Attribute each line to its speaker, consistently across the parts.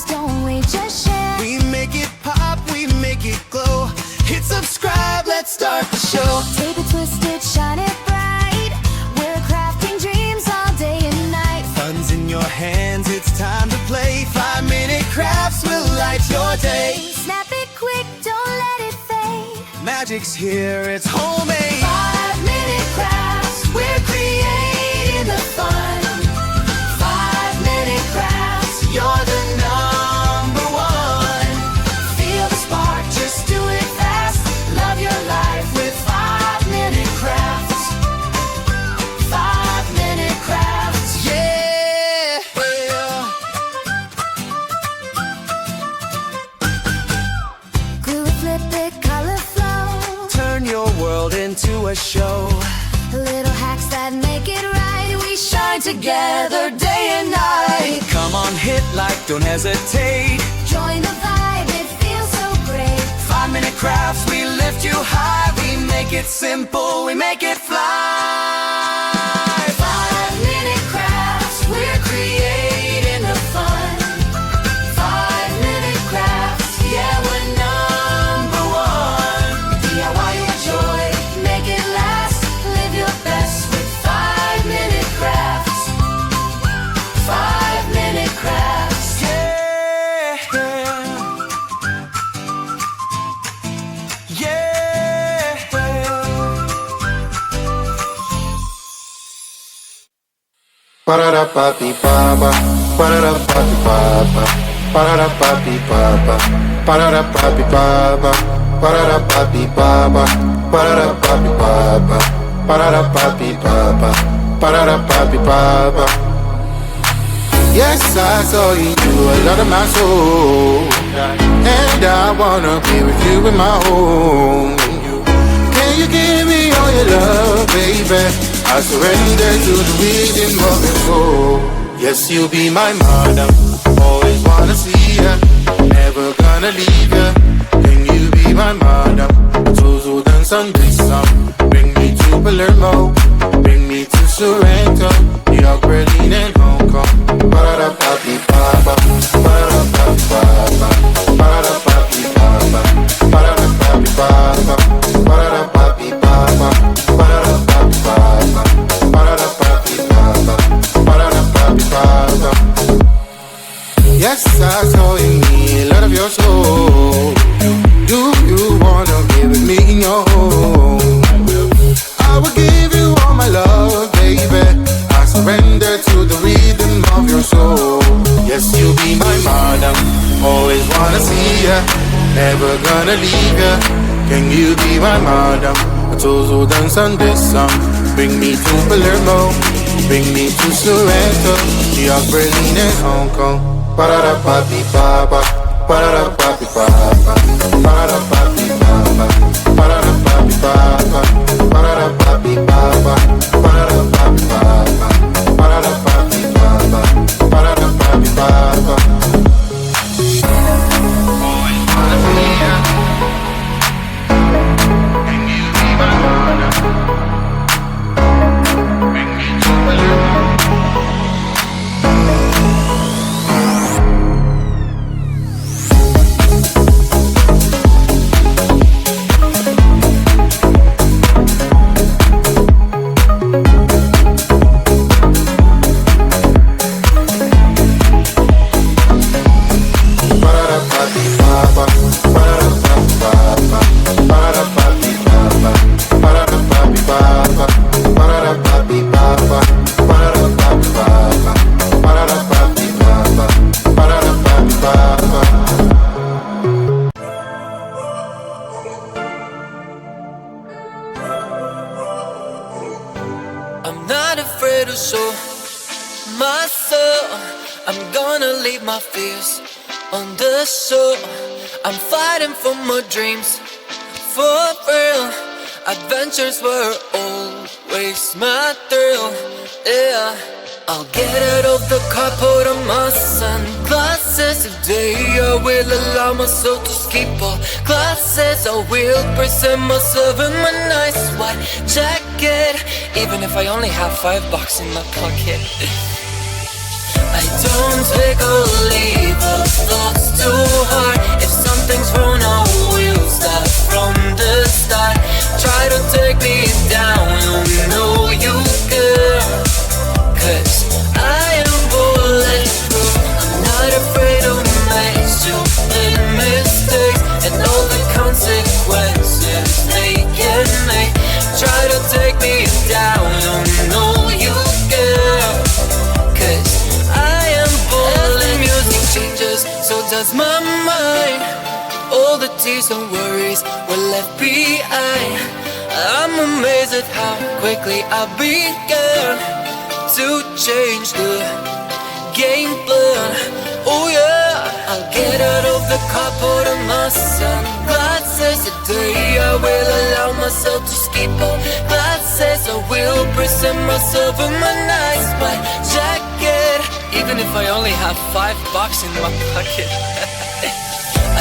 Speaker 1: don't wait, just share.
Speaker 2: We make it pop, we make it glow. Hit subscribe, let's start the show.
Speaker 1: Tape it, twist it, shine it bright. We're crafting dreams all day and night.
Speaker 2: Fun's in your hands, it's time to play. 5-minute crafts will light your day.
Speaker 1: Snap it quick, don't let it fade.
Speaker 2: Magic's here, it's homemade.
Speaker 1: 5-minute crafts, we're creating the fun. 5-minute crafts,
Speaker 2: You're the number one.
Speaker 1: feel the spark, just do it fast. Love your life with 5-minute crafts. 5-minute crafts.
Speaker 2: Yeah.
Speaker 1: Glue it, flip it, color flow.
Speaker 2: Turn your world into a show.
Speaker 1: Little hacks that make it right. We shine together day and night.
Speaker 2: Come on, hit like, don't hesitate.
Speaker 1: Join the vibe, it feels so great.
Speaker 2: 5-minute crafts, we lift you high. We make it simple, we make it fly.
Speaker 1: 5-minute crafts, we're creating the fun. 5-minute crafts, yeah, we're number one. DIY your joy, make it last. Live your best with 5-minute crafts. 5-minute crafts.
Speaker 2: Yeah. Yeah.
Speaker 3: Ba-da-da-ba-dee-ba-ba, ba-da-da-ba-dee-ba-ba, ba-da-da-ba-dee-ba-ba, ba-da-da-ba-dee-ba-ba, ba-da-da-ba-dee-ba-ba, ba-da-da-ba-dee-ba-ba, ba-da-da-ba-dee-ba-ba, ba-da-da-ba-dee-ba-ba. Yes, I saw you do a lot of my soul, and I wanna be with you in my home. Can you give me all your love, baby? I surrender to the rhythm of your soul. Yes, you'll be my madam. Always wanna see ya, never gonna leave ya. Can you be my madam? Tuzo dan Sandisa. Bring me to Palermo, bring me to Sorrento, New York, Berlin, and Hong Kong. Ba-da-da-ba-dee-ba-ba, ba-da-da-ba-dee-ba-ba, ba-da-da-ba-dee-ba-ba, ba-da-da-ba-dee-ba-ba, ba-da-da-ba-dee-ba-ba, ba-da-da-ba-dee-ba-ba, ba-da-da-ba-dee-ba-ba, ba-da-da-ba-dee-ba-ba. Yes, I saw in me a lot of your soul. Do you wanna be with me in your home? I will give you all my love, baby. I surrender to the rhythm of your soul. Yes, you'll be my madam. Always wanna see ya, never gonna leave ya. Can you be my madam? Tuzo dan Sandesa. Bring me to Palermo, bring me to Sorrento, New York, Berlin, and Hong Kong. Ba-da-da-ba-dee-ba-ba, ba-da-da-ba-dee-ba-ba, ba-da-da-ba-dee-ba-ba, ba-da-da-ba-dee-ba-ba, ba-da-da-ba-dee-ba-ba, ba-da-da-ba-dee-ba-ba, ba-da-da-ba-dee-ba-ba, ba-da-da-ba-dee-ba-ba. Always wanna see ya. Can you be my madam? Bring me to Palermo.
Speaker 4: I'm not afraid to show my soul. I'm gonna leave my fears on the shore. I'm fighting for my dreams, for real. Adventures were always my thrill, yeah. I'll get out of the car, put on my sunglasses. Today I will allow myself to skip all classes. I will present myself in my nice white jacket, even if I only have $5 in my pocket. I don't take or leave a thought. does my mind. All the tears and worries were left behind. I'm amazed at how quickly I began to change the game plan. Oh yeah, I'll get out of the car, put on my sunglasses. Today I will allow myself to skip all classes. I will present myself in my nice white jacket, even if I only have $5 in my pocket.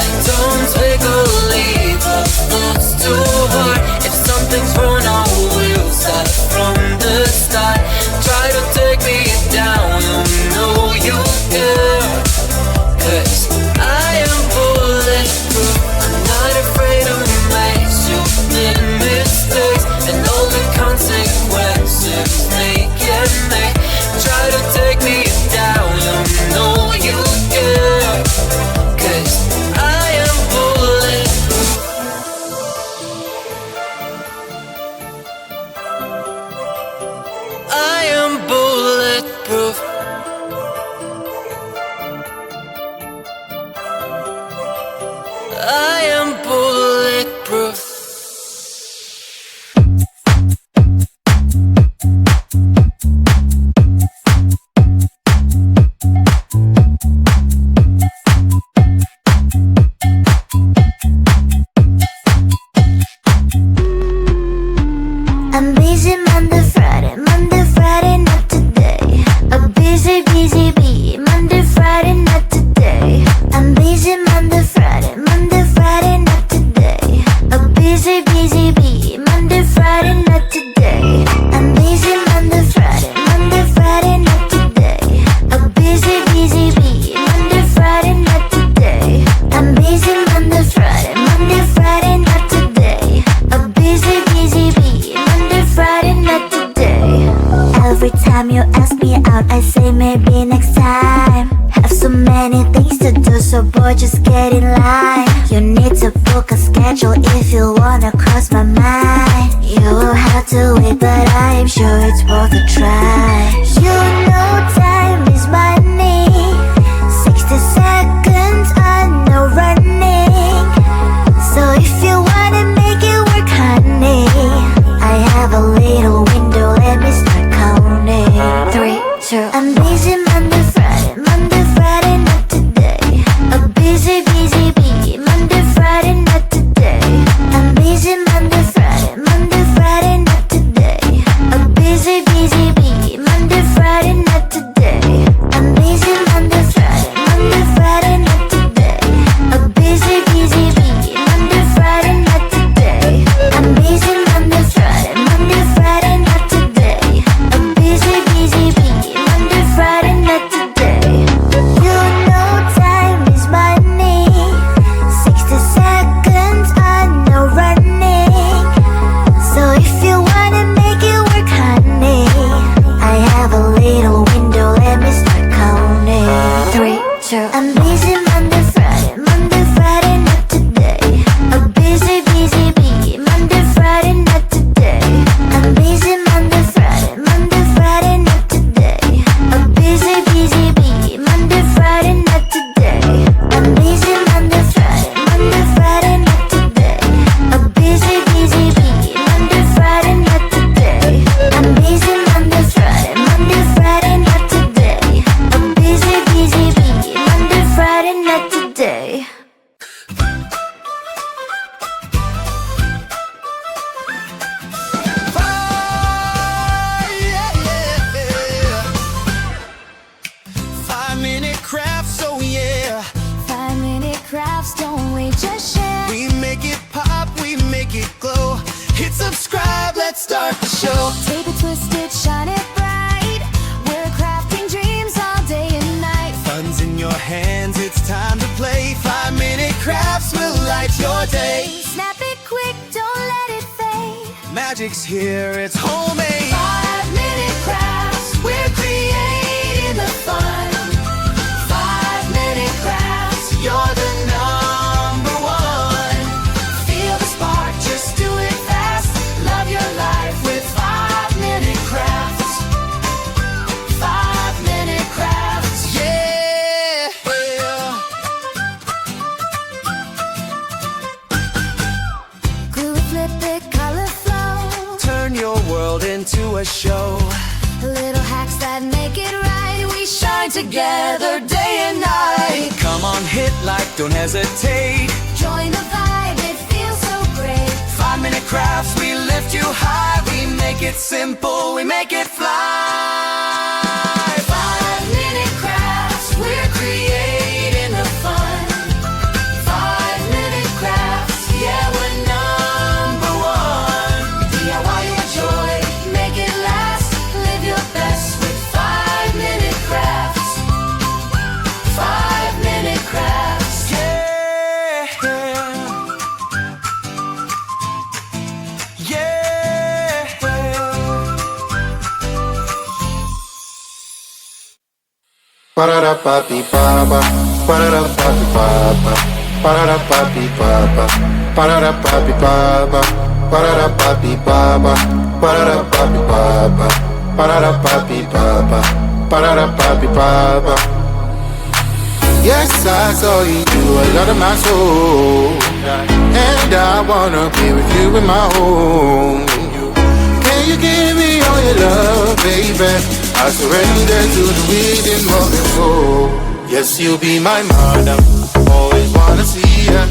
Speaker 4: I don't take or leave the thoughts too hard. If something's wrong, I will start from the start. Try to take me down, you know you care. 'Cause I am bulletproof. I'm not afraid to make stupid mistakes, and all the consequences they can make. Try to take me down, you know you care. 'Cause I am bulletproof. I am bulletproof. I am bulletproof.
Speaker 5: I'm busy Monday, Friday, not today. A busy bee, Monday, Friday, not today. I'm busy Monday, Friday, not today. A busy bee, Monday, Friday, not today. I'm busy Monday, Friday, not today. A busy bee, Monday, Friday, not today. I'm busy Monday, Friday, not today. A busy bee, Monday, Friday, not today. Every time you ask me out, I say maybe next time. Have so many things to do, so boy, just get in line. You need to book a schedule if you wanna cross my mind. You will have to wait, but I am sure it's worth a try. You know time is money. 60 seconds on no running. So if you wanna make it work, honey, I have a little window, let me start counting. 3, 2, I'm busy Monday, Friday, not today. A busy bee, Monday, Friday, not today. I'm busy Monday, Friday, not today. A busy bee, Monday, Friday, not today. I'm busy Monday, Friday, not today. A busy bee, Monday, Friday, not today. I'm busy Monday, Friday, not today. A busy bee, Monday, Friday, not today. You know time is money. 60 seconds on no running. So if you wanna make it work, honey, I have a little window, let me start counting. 3, 2, I'm busy Monday, Friday, not today. A busy bee, Monday, Friday, not today. I'm busy Monday, Friday, not today. A busy bee, Monday, Friday, not today. I'm busy Monday, Friday, not today. A busy bee, Monday, Friday, not today. I'm busy Monday, Friday, not today. A busy bee, Monday, Friday, not today.
Speaker 2: Five-minute crafts, oh yeah.
Speaker 5: 5-minute crafts, don't wait, just share.
Speaker 2: We make it pop, we make it glow. Hit subscribe, let's start the show.
Speaker 5: Tape it, twist it, shine it bright. We're crafting dreams all day and night.
Speaker 2: Fun's in your hands, it's time to play. 5-minute crafts will light your day.
Speaker 5: Snap it quick, don't let it fade.
Speaker 2: Magic's here, it's homemade.
Speaker 5: 5-minute crafts, we're creating the fun.
Speaker 2: 5-minute crafts, you're the number one. Feel the spark, just do it fast. Love your life with 5-minute crafts. 5-minute crafts, yeah. show.
Speaker 1: Little hacks that make it right. We shine together day and night.
Speaker 2: Come on, hit like, don't hesitate.
Speaker 1: Join the vibe, it feels so great.
Speaker 2: 5-minute crafts, we lift you high. We make it simple, we make it fly.
Speaker 1: 5-minute crafts, we're creating the fun. 5-minute crafts, yeah, we're number one. DIY your joy, make it last. Live your best with 5-minute crafts. 5-minute crafts.
Speaker 2: Yeah, yeah.
Speaker 3: Ba-da-da-ba-bi-ba-ba, ba-da-da-ba-bi-ba-ba, ba-da-da-ba-bi-ba-ba, ba-da-da-ba-bi-ba-ba, ba-da-da-ba-bi-ba-ba, ba-da-da-ba-bi-ba-ba, ba-da-da-ba-bi-ba-ba, ba-da-da-ba-bi-ba-ba. Yes, I saw you do a lot of my soul, and I wanna be with you in my home. Can you give me all your love, baby? I surrender to the rhythm of your soul. Yes, you'll be my madam. Always wanna see ya,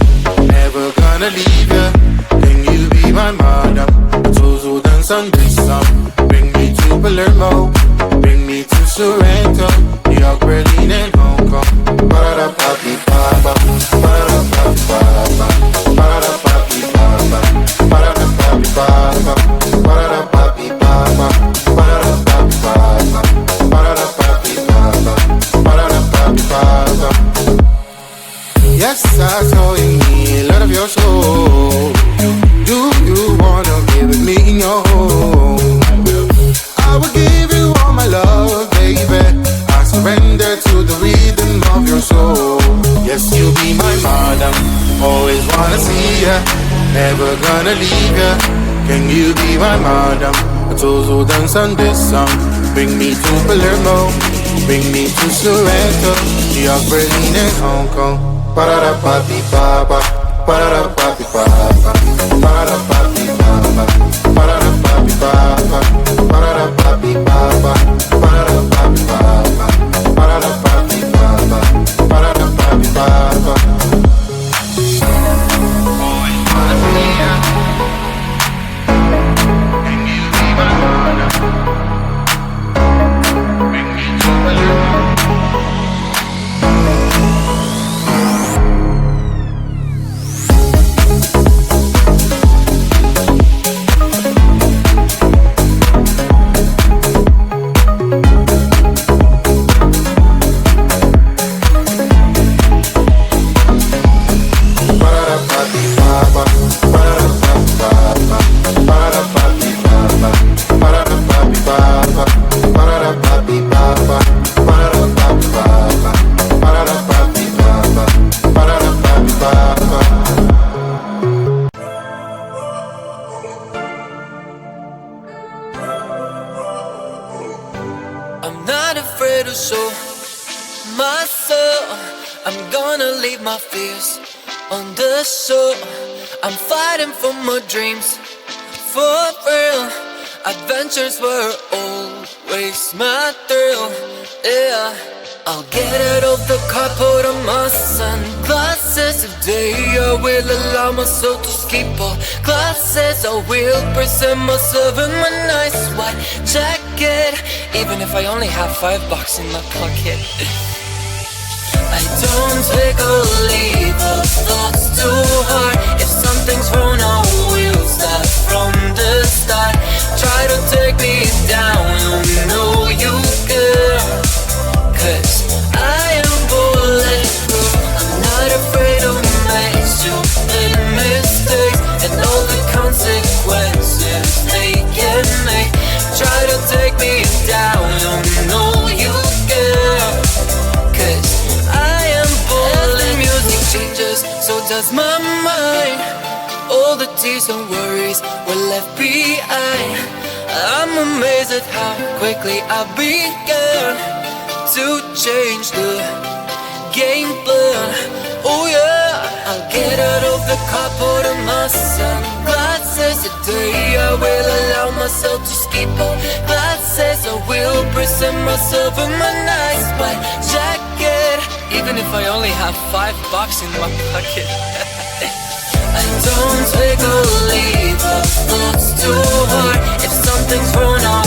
Speaker 3: never gonna leave ya. Can you be my madam? Tuzo dance on this song. Bring me to Palermo, bring me to Sorrento, New York, Berlin, and Hong Kong. Ba-da-da-ba-bi-ba-ba, ba-da-da-ba-bi-ba-ba, ba-da-da-ba-bi-ba-ba, ba-da-da-ba-bi-ba-ba, ba-da-da-ba-bi-ba-ba, ba-da-da-ba-bi-ba-ba, ba-da-da-ba-bi-ba-ba, ba-da-da-ba-bi-ba-ba. Yes, I saw in me a lot of your soul. Do you wanna be with me in your home? I will give you all my love, baby. I surrender to the rhythm of your soul. Yes, you'll be my madam. Always wanna see ya, never gonna leave ya. Can you be my madam? I told you dance on this song. Bring me to Palermo, bring me to Sorrento, New York, Berlin, and Hong Kong. Ba-da-da-ba-bi-ba-ba, ba-da-da-ba-bi-ba-ba, ba-da-da-ba-bi-ba-ba, ba-da-da-ba-bi-ba-ba, ba-da-da-ba-bi-ba-ba, ba-da-da-ba-bi-ba-ba, ba-da-da-ba-bi-ba-ba, ba-da-da-ba-bi-ba-ba. Always wanna see ya. Can you be my madam? Bring me to Palermo.
Speaker 4: I'm not afraid to show myself. I'm gonna leave my fears on the show. I'm fighting for my dreams, for real. Adventures were always my thrill, yeah. I'll get out of the car, put on my sunglasses. Today I will allow myself to skip all classes. I will present myself in my nice white jacket, even if I only have $5 in my pocket. I don't take or leave the thoughts too hard. If something's wrong, I will start from the start. Try to take me down, you know you can. 'Cause I am bulletproof. I'm not afraid of stupid mistakes and all the consequences they can make. Try to take me down, you know you can. 'Cause I am bulletproof. The music changes, so does my mind. All the tears and worries were left behind. I'm amazed at how quickly I began to change the game plan. Oh yeah, I'll get out of the car, put on my sun. God says today I will allow myself to skip on. God says I will present myself in my nice white jacket, even if I only have $5 in my pocket. I don't take or leave, the thoughts too hard. If something's wrong,